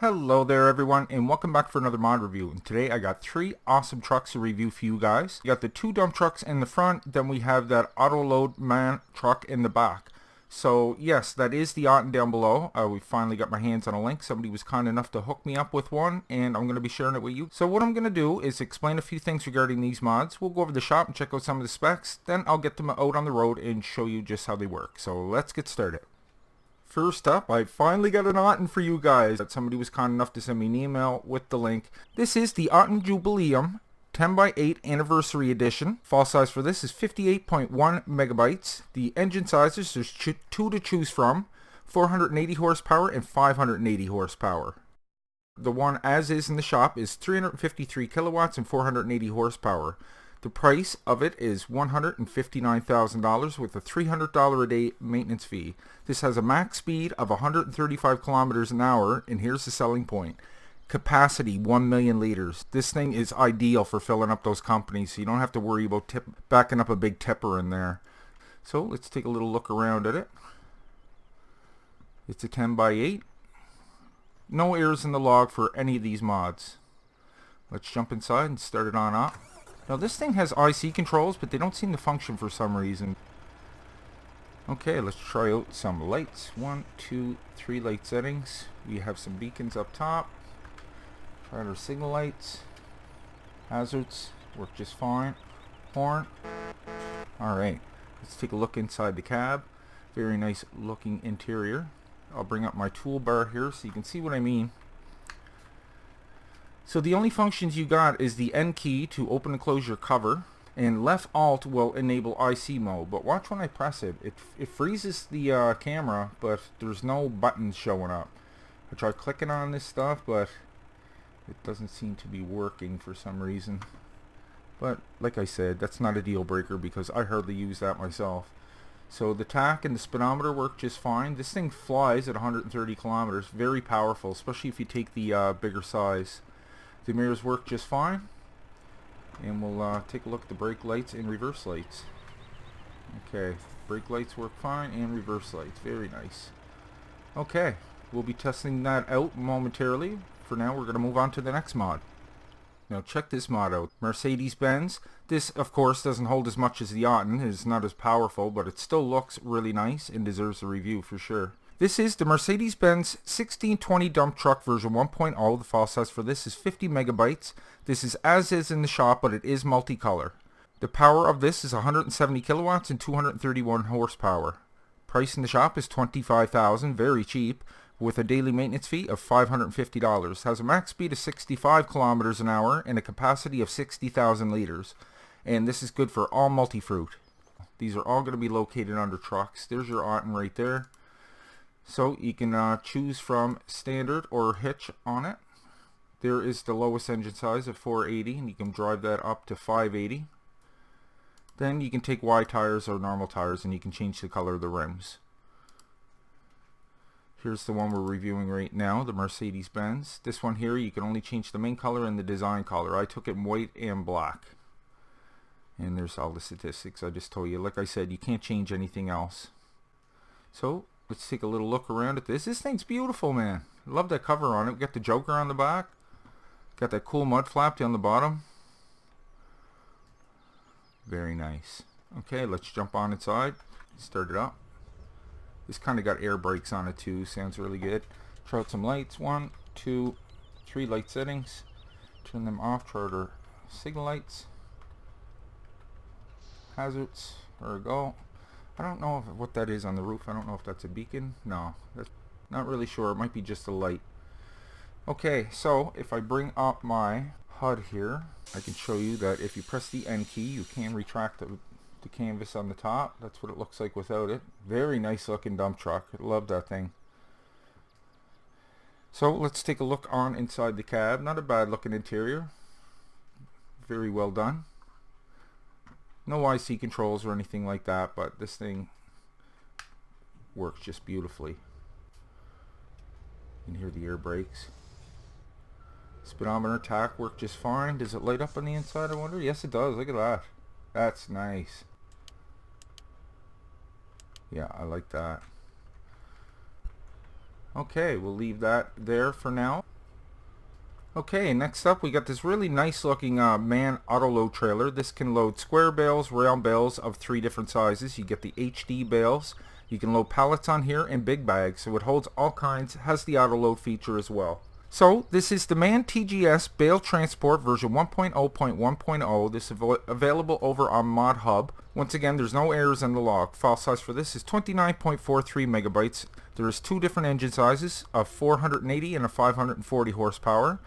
Hello there everyone, and welcome back for another mod review. And today I got three awesome trucks to review for you guys. We got the two dump trucks in the front, then we have that autoload man truck in the back. So yes, that is the Otten down below. We finally got my hands on a link. Somebody was kind enough to hook me up with one, and I'm going to be sharing it with you. So what I'm going to do is explain a few things regarding these mods. We'll go over the shop and check out some of the specs. Then I'll get them out on the road and show you just how they work. So let's get started. First up, I finally got an Otten for you guys. Somebody was kind enough to send me an email with the link. This is the Otten Jubilee 10x8 Anniversary Edition. File size for this is 58.1 megabytes. The engine sizes, there's two to choose from. 480 horsepower and 580 horsepower. The one as is in the shop is 353 kilowatts and 480 horsepower. The price of it is $159,000 with a $300 a day maintenance fee. This has a max speed of 135 kilometers an hour, and here's the selling point. Capacity 1 million liters. This thing is ideal for filling up those companies, so you don't have to worry about backing up a big tipper in there. So let's take a little look around at it. It's a 10x8. No errors in the log for any of these mods. Let's jump inside and start it on up. Now this thing has IC controls, but they don't seem to function for some reason. Okay, let's try out some lights. 1, 2, 3 light settings. We have some beacons up top. Try our signal lights. Hazards work just fine. Horn. Alright, let's take a look inside the cab. Very nice looking interior. I'll bring up my toolbar here so you can see what I mean. So the only functions you got is the N key to open and close your cover, and left alt will enable IC mode. But watch when I press it, it freezes the camera, but there's no buttons showing up. I tried clicking on this stuff, but it doesn't seem to be working for some reason. But like I said, that's not a deal breaker because I hardly use that myself. So the tach and the speedometer work just fine. This thing flies at 130 kilometers, very powerful, especially if you take the bigger size. The mirrors work just fine, and we'll take a look at the brake lights and reverse lights. Okay, brake lights work fine and reverse lights, very nice. Okay, we'll be testing that out momentarily. For now, we're going to move on to the next mod. Now check this mod out, Mercedes-Benz. This of course doesn't hold as much as the Otten, it's not as powerful, but it still looks really nice and deserves a review for sure. This is the Mercedes-Benz 1620 dump truck version 1.0. The file size for this is 50 megabytes. This is as is in the shop, but it is multicolor. The power of this is 170 kilowatts and 231 horsepower. Price in the shop is $25,000, very cheap, with a daily maintenance fee of $550. Has a max speed of 65 kilometers an hour and a capacity of 60,000 liters. And this is good for all multi-fruit. These are all going to be located under trucks. There's your Otten right there. So you can choose from standard or hitch on it. There is the lowest engine size of 480, and you can drive that up to 580. Then you can take Y tires or normal tires, and you can change the color of the rims. Here's the one we're reviewing right now, the Mercedes-Benz. This one here, you can only change the main color and the design color. I took it in white and black. And there's all the statistics I just told you. Like I said, you can't change anything else. So let's take a little look around at this. This thing's beautiful, man. I love that cover on it. We got the Joker on the back. Got that cool mud flap down the bottom. Very nice. Okay, let's jump on inside. Start it up. This kind of got air brakes on it too. Sounds really good. Try out some lights. 1, 2, 3 light settings. Turn them off. Try our signal lights. Hazards. There we go. I don't know what that is on the roof. I don't know if that's a beacon. No, that's not really sure. It might be just a light. Okay, so if I bring up my HUD here, I can show you that if you press the N key, you can retract the canvas on the top. That's what it looks like without it. Very nice looking dump truck. I love that thing. So let's take a look on inside the cab. Not a bad looking interior. Very well done. No IC controls or anything like that, but this thing works just beautifully. You can hear the air brakes. Speedometer tach work just fine. Does it light up on the inside, I wonder? Yes, it does. Look at that. That's nice. Yeah, I like that. Okay, we'll leave that there for now. Okay, next up we got this really nice looking man autoload trailer. This can load square bales, round bales of 3 different sizes. You get the HD bales. You can load pallets on here and big bags, so it holds all kinds, has the autoload feature as well. So this is the MAN TGS Bale Transport version 1.0.1.0. This is available over on Mod Hub. Once again, there's no errors in the log. File size for this is 29.43 megabytes. There is 2 different engine sizes, a 480 and a 540 horsepower.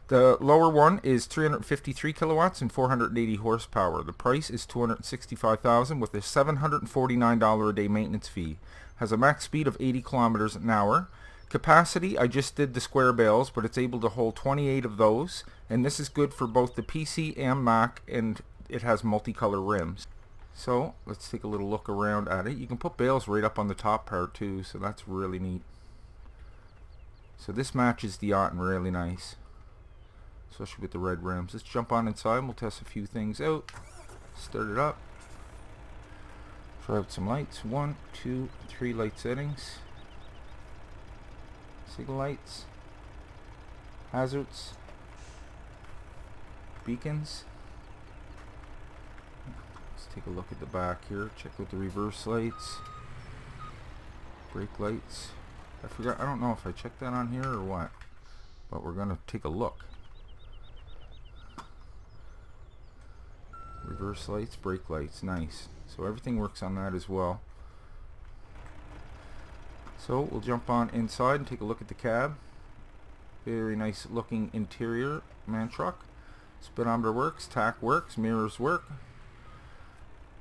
The lower one is 353 kilowatts and 480 horsepower. The price is $265,000 with a $749 a day maintenance fee. Has a max speed of 80 kilometers an hour. Capacity, I just did the square bales, but it's able to hold 28 of those, and this is good for both the PC and Mac, and it has multicolor rims. So let's take a little look around at it. You can put bales right up on the top part too, so that's really neat. So this matches the Otten really nice, especially with the red rims. Let's jump on inside and we'll test a few things out. Start it up. Try out some lights. 1, 2, 3 light settings. Signal lights, hazards, beacons. Let's take a look at the back here. Check out the reverse lights, brake lights. I don't know if I checked that on here or what, but we're gonna take a look. Reverse lights, brake lights, nice. So everything works on that as well. So we'll jump on inside and take a look at the cab. Very nice looking interior MAN truck. Speedometer works, tach works, mirrors work.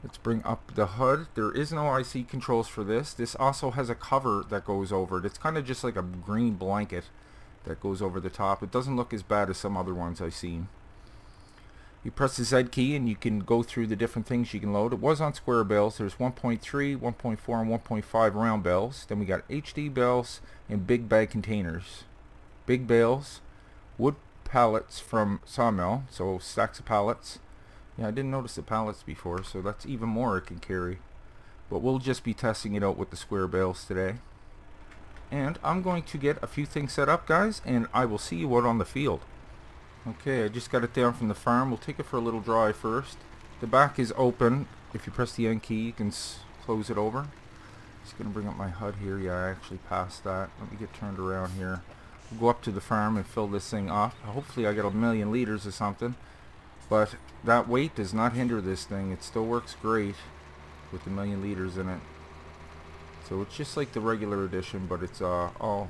Let's bring up the HUD. There is no IC controls for this. This also has a cover that goes over it. It's kind of just like a green blanket that goes over the top. It doesn't look as bad as some other ones I've seen. You press the Z key and you can go through the different things you can load. It was on square bales. There's 1.3, 1.4, and 1.5 round bales. Then we got HD bales and big bag containers. Big bales, wood pallets from sawmill, so stacks of pallets. Yeah, I didn't notice the pallets before, so that's even more it can carry. But we'll just be testing it out with the square bales today. And I'm going to get a few things set up, guys, and I will see you out on the field. Okay, I just got it down from the farm. We'll take it for a little drive first. The back is open. If you press the N key, you can close it over. Just going to bring up my HUD here. Yeah, I actually passed that. Let me get turned around here. We'll go up to the farm and fill this thing up. Hopefully I get 1,000,000 liters or something. But that weight does not hinder this thing. It still works great with 1,000,000 liters in it. So it's just like the regular edition, but it's all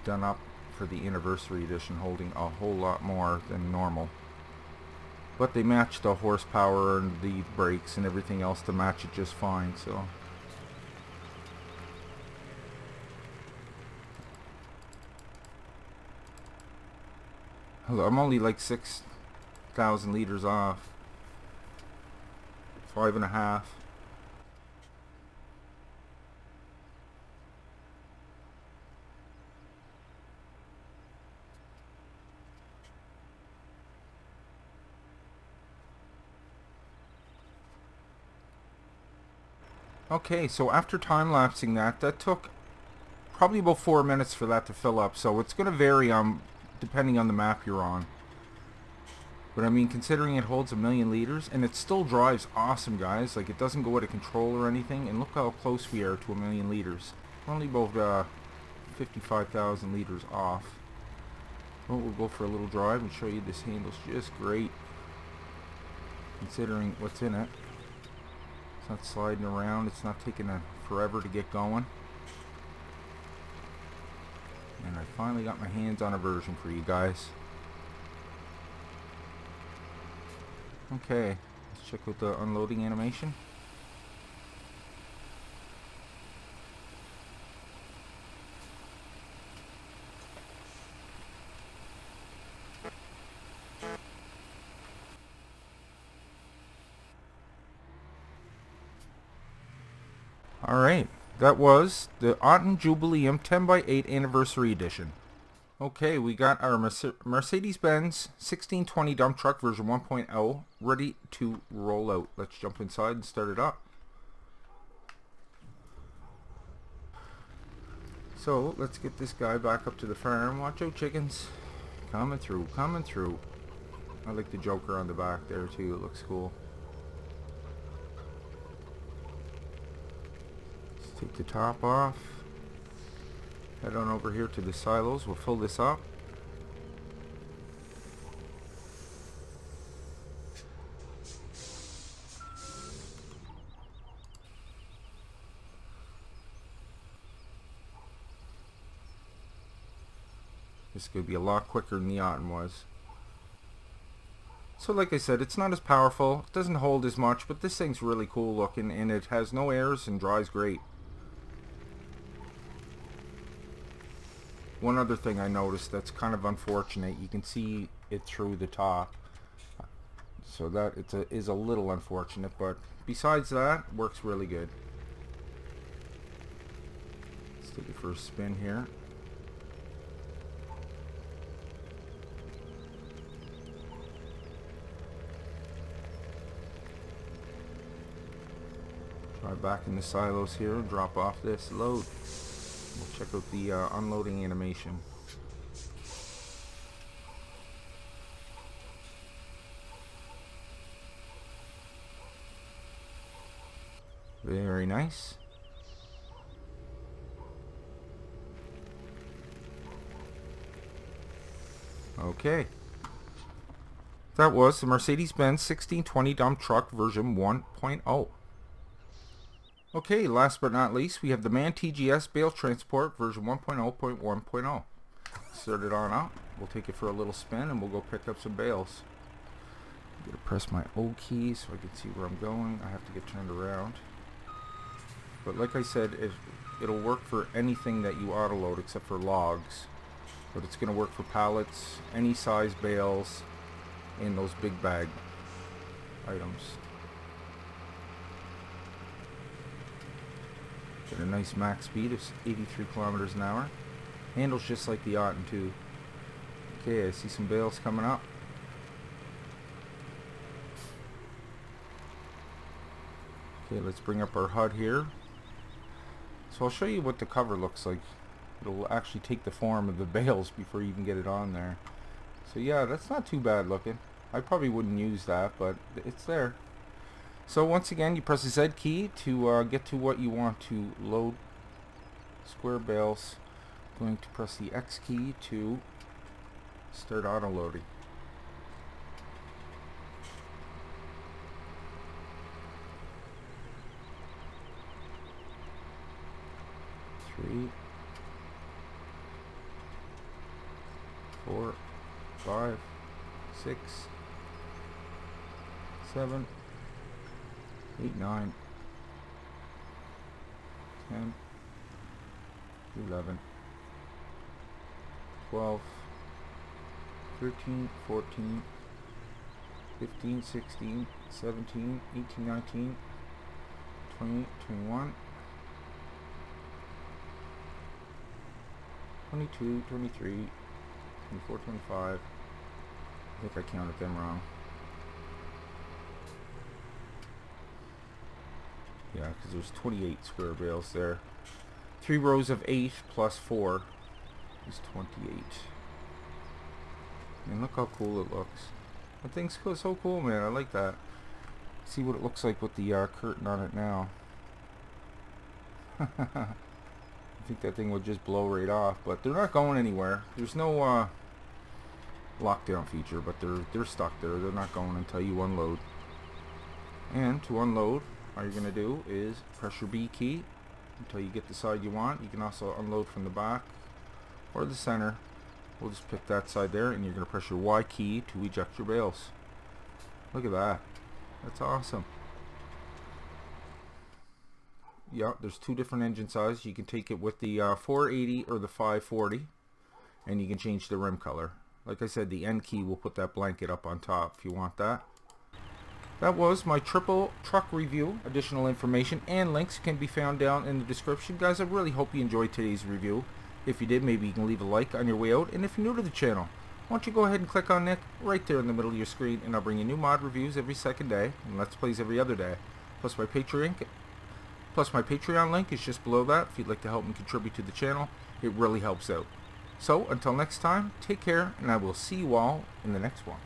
done up for the anniversary edition, holding a whole lot more than normal. But they match the horsepower and the brakes and everything else to match it just fine. So I'm only like 6,000 liters off. 5.5. Okay, so after time-lapsing that took probably about 4 minutes for that to fill up. So it's going to vary depending on the map you're on. But I mean, considering it holds 1,000,000 liters, and it still drives awesome, guys. Like, it doesn't go out of control or anything. And look how close we are to 1,000,000 liters. We're only about 55,000 liters off. Well, we'll go for a little drive and show you this handles just great, considering what's in it. It's not sliding around. It's not taking forever to get going. And I finally got my hands on a version for you guys. Okay, let's check out the unloading animation. Alright, that was the Otten Jubilee 10x8 Anniversary Edition. Okay, we got our Mercedes-Benz 1620 dump truck version 1.0 ready to roll out. Let's jump inside and start it up. So let's get this guy back up to the farm. Watch out, chickens. Coming through, coming through. I like the Joker on the back there too, it looks cool. Let's take the top off. Head on over here to the silos, we'll fill this up. This could be a lot quicker than the Otten was. So like I said, it's not as powerful, it doesn't hold as much, but this thing's really cool looking and it has no airs and dries great. One other thing I noticed that's kind of unfortunate, you can see it through the top. So that is a little unfortunate, but besides that, works really good. Let's take it for a spin here. Try back in the silos here, drop off this load. We'll check out the unloading animation. Very nice. Okay. That was the Mercedes-Benz 1620 dump truck version 1.0. Okay, last but not least, we have the MAN TGS bale transport version 1.0.1.0. Start it on up. We'll take it for a little spin and we'll go pick up some bales. I'm going to press my O key so I can see where I'm going. I have to get turned around. But like I said, it'll work for anything that you autoload except for logs. But it's going to work for pallets, any size bales, and those big bag items. Get a nice max speed of 83 kilometers an hour. Handles just like the Otten too. Okay, I see some bales coming up. Okay, let's bring up our HUD here. So I'll show you what the cover looks like. It'll actually take the form of the bales before you even get it on there. So yeah, that's not too bad looking. I probably wouldn't use that, but it's there. So once again, you press the Z key to get to what you want to load. Square bales. I'm going to press the X key to start auto loading. Three, 4, 5, 6, 7, 8, 9, 10, 11, 12, 13, 14, 15, 16, 17, 18, 19, 20, 21, 22, 23, 24, 25. I think I counted them wrong. Yeah, because there's 28 square bales there. 3 rows of 8 plus 4 is 28. And look how cool it looks. That thing's so cool, man. I like that. See what it looks like with the curtain on it now. I think that thing would just blow right off, but they're not going anywhere. There's no lockdown feature, but they're stuck there. They're not going until you unload. And to unload, all you're going to do is press your B key until you get the side you want. You can also unload from the back or the center. We'll just pick that side there, and you're going to press your Y key to eject your bales. Look at that. That's awesome. Yeah, there's 2 different engine sizes. You can take it with the 480 or the 540, and you can change the rim color. Like I said, the N key will put that blanket up on top if you want that. That was my triple truck review. Additional information and links can be found down in the description. Guys, I really hope you enjoyed today's review. If you did, maybe you can leave a like on your way out. And if you're new to the channel, why don't you go ahead and click on Nick right there in the middle of your screen, and I'll bring you new mod reviews every second day and Let's Plays every other day. Plus my Patreon link is just below that if you'd like to help me contribute to the channel. It really helps out. So until next time, take care, and I will see you all in the next one.